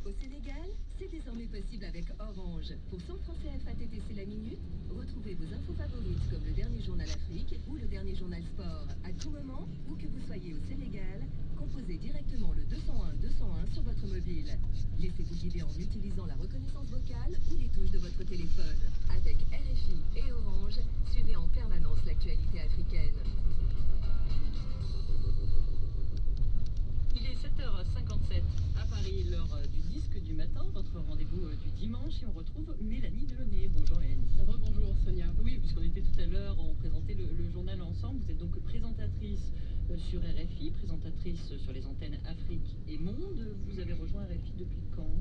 Au Sénégal, c'est désormais possible avec Orange. Pour 100 francs CFA TTC la minute, retrouvez vos infos favorites comme le dernier journal Afrique ou le dernier journal Sport. À tout moment, où que vous soyez au Sénégal, composez directement le 201 201 sur votre mobile. Laissez-vous guider en utilisant la reconnaissance vocale ou les touches de votre téléphone. Avec RFI et Orange, suivez en permanence l'actualité africaine. Il est 7h57 à Paris, l'heure du disque du matin, votre rendez-vous du dimanche, et on retrouve Mélanie Delaunay. Bonjour Mélanie. Rebonjour Sonia. Oui, puisqu'on était tout à l'heure, on présentait le journal ensemble. Vous êtes donc présentatrice sur RFI, présentatrice sur les antennes Afrique et Monde. Vous avez rejoint RFI depuis quand?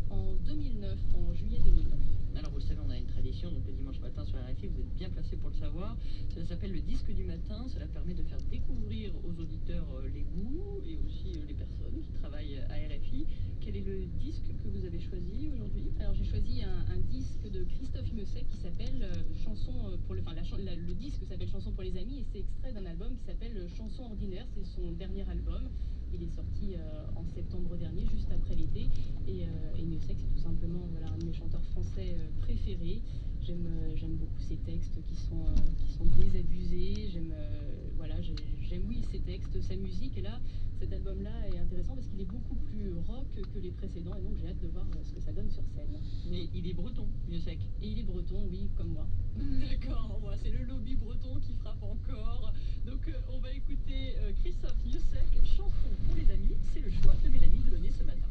En 2009, en juillet 2009. Alors vous le savez, on a une tradition, donc le dimanche matin sur RFI, vous êtes bien placé pour le savoir. Ça s'appelle le disque du matin, cela permet de faire découvrir aux auditeurs les goûts et aussi les personnes qui travaillent à RFI. Quel est le disque que vous avez choisi aujourd'hui? Alors j'ai choisi un disque de Christophe Himosek qui s'appelle Chanson pour le... Enfin, le disque s'appelle Chanson pour les amis et c'est extrait d'un album qui s'appelle Chanson ordinaire, c'est son dernier album. Il est sorti en septembre dernier, juste après l'été. Et Himosek, c'est tout simplement un de mes chanteurs français préférés. J'aime beaucoup ses textes qui sont désabusés. J'aime oui, ses textes, sa musique. Et là, cet album-là est intéressant parce qu'il est beaucoup plus rock que les précédents. Et donc, j'ai hâte de voir ce que ça donne sur scène. Et il est breton, Himosek. Et il est breton, oui, comme moi. D'accord, c'est le lobby breton qui frappe encore. Donc, on va écouter Christophe Himosek, Chanson pour les amis. C'est le choix de Mélanie Delaunay ce matin.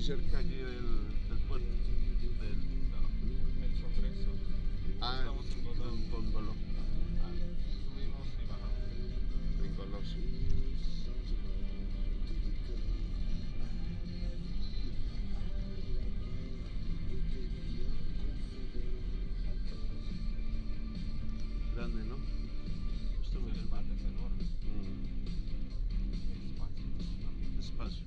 Cerca aquí del puerto, el congreso. Estamos en Congolo. Subimos y bajamos. En Coloso. Grande, ¿no? Esto me El mar es enorme. Espacio.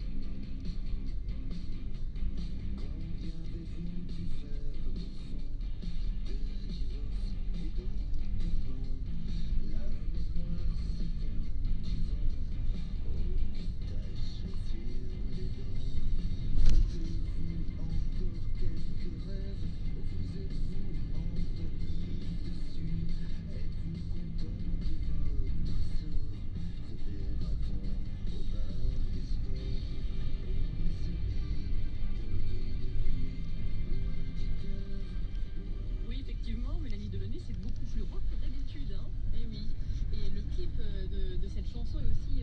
Mélanie Delaunay, c'est beaucoup plus rock que d'habitude, hein? Et oui, et le clip de cette chanson est aussi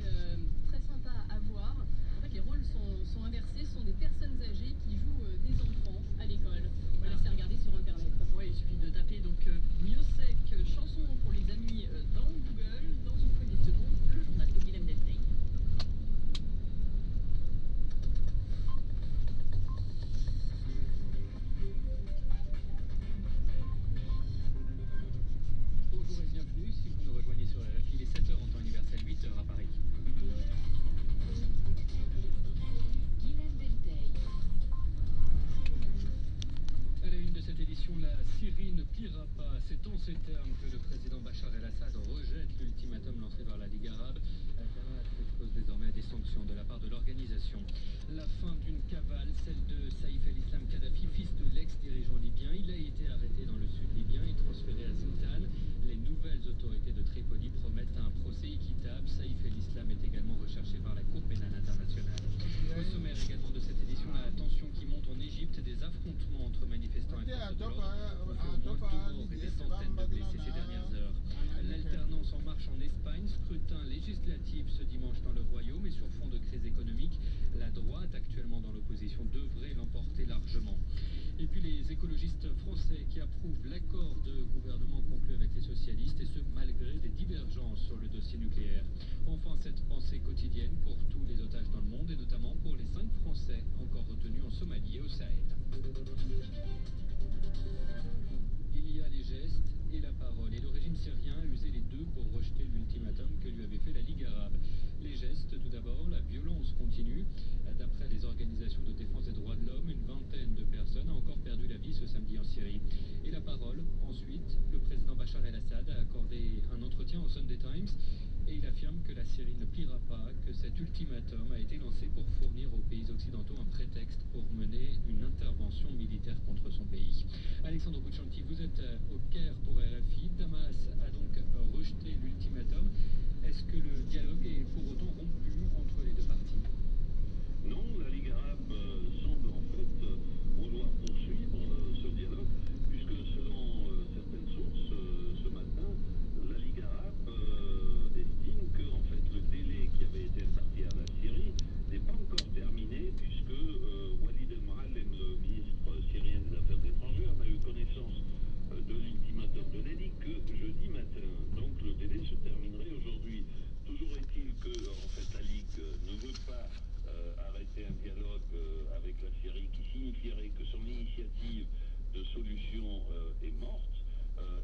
très sympa à voir. En fait, les rôles sont inversés, ce sont des personnes âgées qui jouent des enfants à l'école. Voilà, c'est à regarder sur internet. Oui, il suffit de taper donc Himosek, Chanson pour les amis dans Google. Dans une poignée de secondes, le journal de Guilhem Deltey. Bonjour et bienvenue, si vous nous rejoignez sur RFI, il est 7h en temps universel, 8h à Paris. Guilhem Deltey. À la une de cette édition, la Syrie ne pliera pas. C'est en ces termes que le président Bachar el-Assad rejette l'ultimatum lancé par la Ligue arabe. Damas s'expose désormais à des sanctions de la part de l'organisation. La fin d'une cavale, celle de Saïf el-Islam Kadhafi, fils de l'ex-dirigeant libyen. Il a été arrêté dans le sud libyen et transféré à Zintan. Les nouvelles autorités de Tripoli promettent un procès équitable. Saïf el-Islam est également recherché par la Cour pénale internationale. Au sommaire également de cette édition, la tension qui monte en Égypte, des affrontements entre manifestants et forces de l'ordre ont fait au moins 2 morts et des centaines de blessés ces dernières heures. L'alternance en marche en Espagne, scrutin législatif ce dimanche dans le Royaume et sur fond de crise économique, la droite actuellement dans l'opposition devrait l'emporter largement. Et puis les écologistes français qui approuvent l'accord de gouvernement conclu avec les socialistes et ce malgré des divergences sur le dossier nucléaire. Enfin cette pensée quotidienne pour tous les otages dans le monde et notamment pour les 5 Français encore retenus en Somalie et au Sahel. Il y a les gestes et la parole et le régime syrien a usé les deux pour rejeter l'ultimatum que lui avait fait la Ligue arabe. Les gestes tout d'abord, la violence continue. D'après les organisations de défense des droits de l'homme, une vingtaine de personnes a encore perdu la vie ce samedi en Syrie. Et la parole, ensuite, le président Bachar el-Assad a accordé un entretien au Sunday Times et il affirme que la Syrie ne pliera pas, que cet ultimatum a été lancé pour fournir aux pays occidentaux un prétexte pour mener une intervention militaire contre son pays. Alexandre Bouchanti, vous êtes au Caire pour RFI. Damas a donc rejeté l'ultimatum. Est-ce que le dialogue est pour autant rompu entre les deux parties? Non, la Ligue arabe semble en fait vouloir poursuivre ce dialogue, puisque selon certaines sources ce matin, la Ligue arabe estime que en fait le délai qui avait été imparti à la Syrie n'est pas encore terminé, puisque Walid el-Maalem, le ministre syrien des Affaires étrangères, n'a eu connaissance de l'ultimatum de la Ligue que jeudi matin. Donc le délai se terminerait aujourd'hui. Toujours est-il que en fait la Ligue ne veut pas arrêter un dialogue avec la Syrie qui signifierait que son initiative de solution est morte,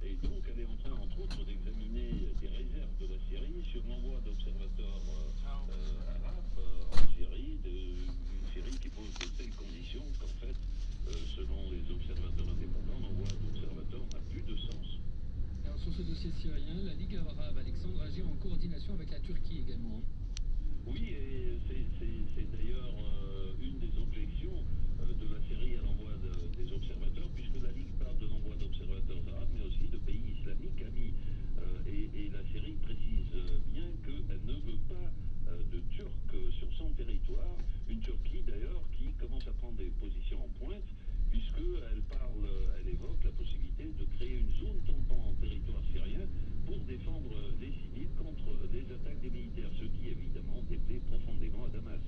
et donc elle est en train entre autres d'examiner des réserves de la Syrie sur l'envoi d'observateurs arabes en Syrie, une Syrie qui pose de telles conditions qu'en fait selon les observateurs indépendants, l'envoi d'observateurs n'a plus de sens. Alors sur ce dossier syrien, la Ligue arabe, Alexandre, agit en coordination avec la Turquie également. Oui, et c'est d'ailleurs une des objections de la Syrie à l'envoi des observateurs, puisque la Ligue parle de l'envoi d'observateurs arabes, mais aussi de pays islamiques amis. Et la Syrie précise bien qu'elle ne veut pas de Turcs sur son territoire, une Turquie d'ailleurs qui commence à prendre des positions en pointe, puisqu'elle évoque la possibilité de créer une zone tampon en territoire syrien pour défendre les civils contre les attaques des militaires, ce qui évidemment déplaît profondément à Damas.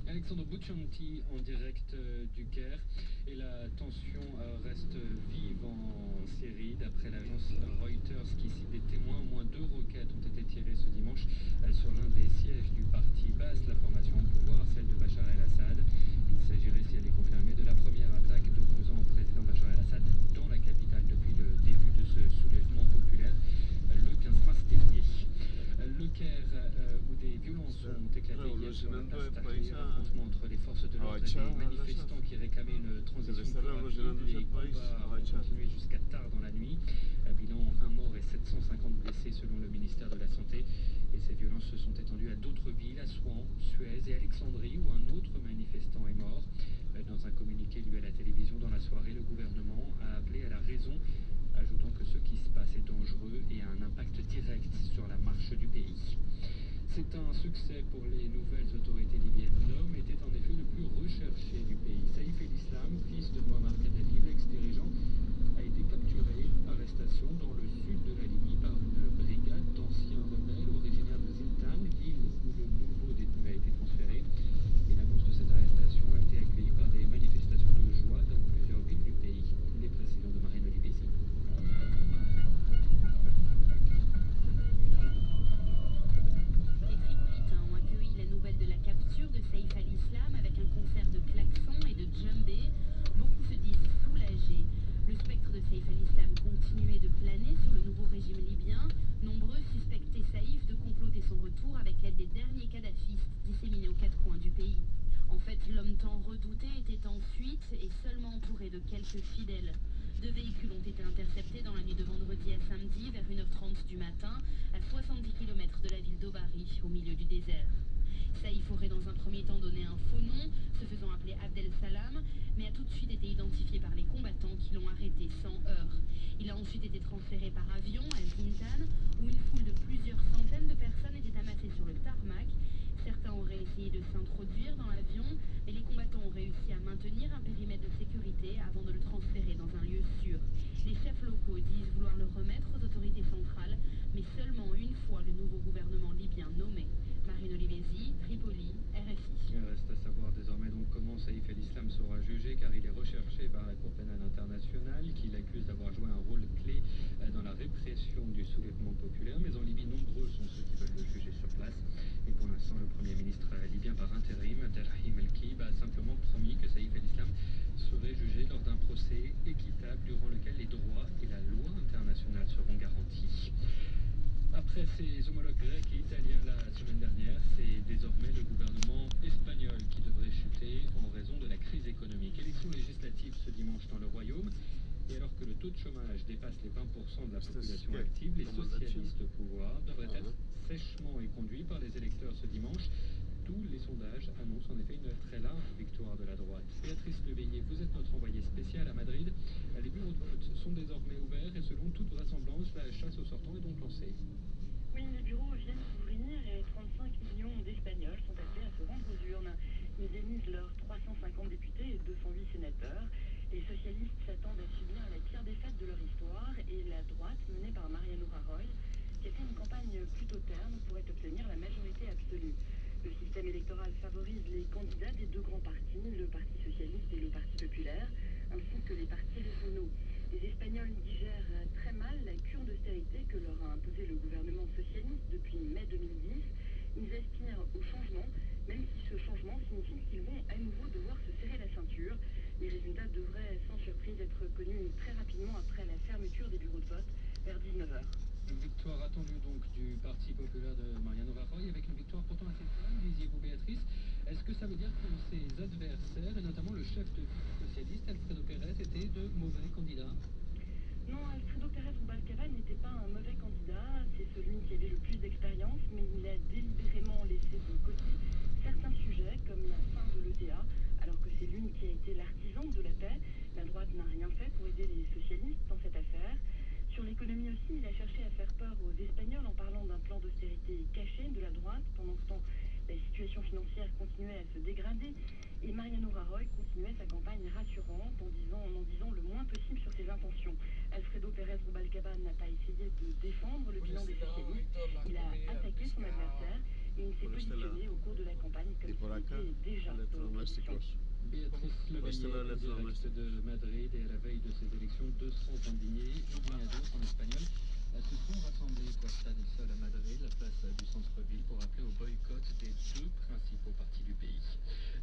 Alexandre Bouchanti en direct du Caire. Et la tension reste vive en Syrie. D'après l'agence Reuters qui cite des témoins, au moins 2 roquettes ont été tirées ce dimanche sur l'un des sièges du parti Baas, la formation au pouvoir, celle de Bachar el-Assad. Il s'agirait, si elle est confirmée, de la première attaque d'opposants au président Bachar el-Assad dans la capitale depuis le début de ce soulèvement populaire le 15 mars dernier. Le Caire, où des violences ont éclaté hier sur la place Tahrir, affrontement entre les forces de l'ordre et des manifestants qui réclamaient une transition plus rapide. Les combats ont continué jusqu'à tard dans la nuit. Bilan 1 mort et 750 blessés selon le ministère de la Santé. Et ces violences se sont étendues à d'autres villes, à Souan, Suez et Alexandrie, où un autre manifestant est mort. Dans un communiqué lu à la télévision dans la soirée, le gouvernement a appelé à la raison, ajoutant que ce qui se passe est dangereux et a un impact direct sur la marche du pays. C'est un succès pour les nouvelles autorités libyennes. L'homme était en effet le plus recherché du pays. Saïf el-Islam, fils de Muammar Kadhafi, l'ex-dirigeant, a été capturé, arrestation dans le sud de la Libye par une brigade d'anciens rebelles originaires de Zintan, l'île où le nouveau détenu a été transféré. Et l'annonce de cette arrestation a été accueillie par des manifestations de joie dans plusieurs villes du pays. Les précisions de Marine Olivesi. Quelques fidèles. 2 véhicules ont été interceptés dans la nuit de vendredi à samedi vers 1h30 du matin à 70 km de la ville d'Obari, au milieu du désert. Saïf aurait dans un premier temps donné un faux nom, se faisant appeler Abdel Salam, mais a tout de suite été identifié par les combattants qui l'ont arrêté sans heurts. Il a ensuite été transféré par avion à Zintan, où une foule de plusieurs centaines de personnes était amassée sur le tarmac. Certains auraient essayé de s'introduire dans l'avion, mais les combattants ont réussi à maintenir un périmètre de sécurité avant de le transférer dans un lieu sûr. Les chefs locaux disent vouloir le remettre aux autorités centrales, mais seulement une fois le nouveau gouvernement libyen nommé. Marine Olivesi, Tripoli, RFI. Il reste à savoir désormais donc comment Saïf el-Islam sera jugé, car il est recherché par la Cour pénale internationale qui l'accuse d'avoir joué un rôle clé dans la répression du soulèvement populaire. Mais en Libye, nombreux sont ceux qui veulent le juger sur place. Et pour l'instant, le Premier ministre libyen par intérim, Abdelrahim El-Kib, a simplement promis que Saïf el-Islam serait jugé lors d'un procès équitable durant lequel les droits et la loi internationale seront garantis. Après Après ses homologues grecs et italiens la semaine dernière, c'est désormais le gouvernement espagnol qui devrait chuter en raison de la crise économique. Élections législatives ce dimanche dans le Royaume. Et alors que le taux de chômage dépasse les 20% de la population active, les socialistes au pouvoir devraient être sèchement éconduits par les électeurs ce dimanche. Tous les sondages annoncent en effet une très large victoire de la droite. Béatrice Leveillé, vous êtes notre envoyée spéciale à Madrid. Les bureaux de vote sont désormais ouverts et selon toute vraisemblance, la chasse aux sortants est donc lancée. Oui, les bureaux viennent s'ouvrir et 35 millions d'Espagnols sont appelés à se rendre aux urnes. Ils élisent leurs 350 députés et 208 sénateurs. Les socialistes s'attendent à subir la pire défaite de leur histoire et la droite, menée par Mariano Rajoy, qui a fait une campagne plutôt terne, pourrait obtenir la majorité absolue. Le système électoral favorise les candidats des deux grands partis, le Parti socialiste et le Parti populaire, ainsi que les partis régionaux. Les Espagnols digèrent très mal la cure d'austérité que leur a imposée le gouvernement socialiste depuis mai 2010. Ils aspirent au changement, même si ce changement signifie qu'ils vont à nouveau devoir se serrer la ceinture. Les résultats devraient sans surprise être connus très rapidement après la fermeture des bureaux de vote vers 19h. Une victoire attendue donc du Parti populaire de Mariano Rajoy, avec une victoire pourtant assez calme, disiez-vous Béatrice. Est-ce que ça veut dire que ses adversaires, et notamment le chef de liste socialiste, Alfredo Pérez, étaient de mauvais candidats? Non, Alfredo Pérez Rubalcaba n'était pas un mauvais candidat, c'est celui qui avait le plus d'expérience, mais il a délibérément laissé de côté certains sujets, comme la fin de l'ETA, alors que c'est lui qui a été l'artisan de la paix. La droite n'a rien fait pour aider les socialistes dans cette affaire. Sur l'économie aussi, il a cherché à faire peur aux Espagnols en parlant d'un plan d'austérité caché de la droite. Pendant ce temps, la situation financière continuait à se dégrader et Mariano Rajoy continuait sa campagne rassurante en disant le moins possible sur ses intentions. Alfredo Pérez Rubalcaba n'a pas essayé de défendre le bilan des socialistes. Il a attaqué son adversaire et il s'est positionné au cours de la campagne comme s'il était déjà dans l'opposition. Béatrice Leveillé, en direct de Madrid, et à la veille de ces élections, 200 indignés, indignados en espagnol, se sont rassemblés Puerta del Sol à Madrid, la place du centre-ville, pour appeler au boycott des deux principaux partis du pays.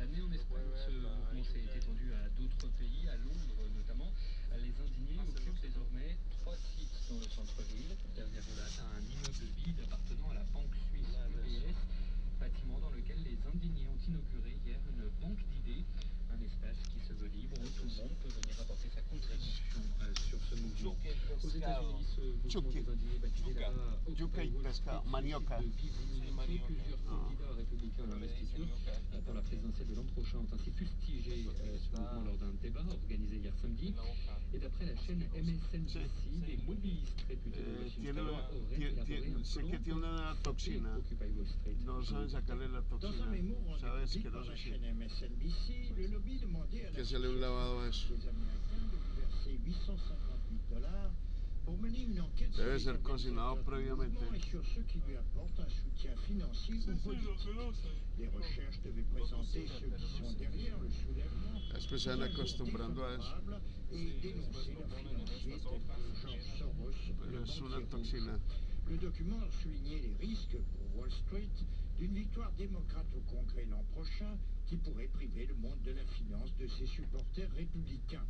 Mais en Espagne, ce mouvement s'est étendu à d'autres pays, à Londres notamment. Les indignés occupent désormais 3 sites dans le centre-ville. Dernière en date, un immeuble vide appartenant à la banque suisse UBS, bâtiment dans lequel les indignés ont inauguré hier une banque d'idées, un espace qui se veut libre où tout le monde peut venir apporter sa contribution sur ce mouvement. Aux États-Unis, ce mouvement des indignés baptisé là-bas Occupy Wall Street suscite de vives émotions. Plusieurs candidats républicains à l'investiture pour la présidentielle de l'an prochain ont ainsi fustigé ce mouvement lors d'un débat organisé hier samedi. Et d'après la chaîne MSNBC, des lobbyistes réputés de la Chine auraient élaboré un plan pour Occupy Wall Street. Dans un mémo rendu public par la chaîne MSNBC, le lobby demandait à la Société des Américains de lui verser $850,000 pour mener une enquête sur les organisateurs du mouvement et sur ceux qui lui apportent un soutien financier ou politique. Les recherches devaient présenter ceux qui sont derrière le soulèvement, et dénoncer leurs financiers tels que George Soros, le banquier russe. Le document soulignait les risques pour Wall Street d'une victoire démocrate au Congrès l'an prochain qui pourrait priver le monde de la finance de ses supporters républicains.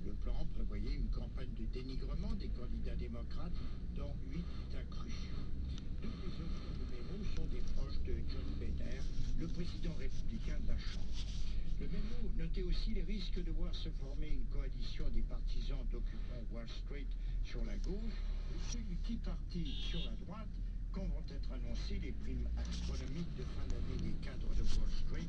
Le plan prévoyait une campagne de dénigrement des candidats démocrates dans 8 États cruciaux. Tous les autres numéros sont des proches de John Boehner, le président républicain de la Chambre. Le mémo notait aussi les risques de voir se former une coalition des partisans d'Occupons Wall Street sur la gauche et ceux du Tea Party sur la droite quand vont être annoncées les primes astronomiques de fin d'année des cadres de Wall Street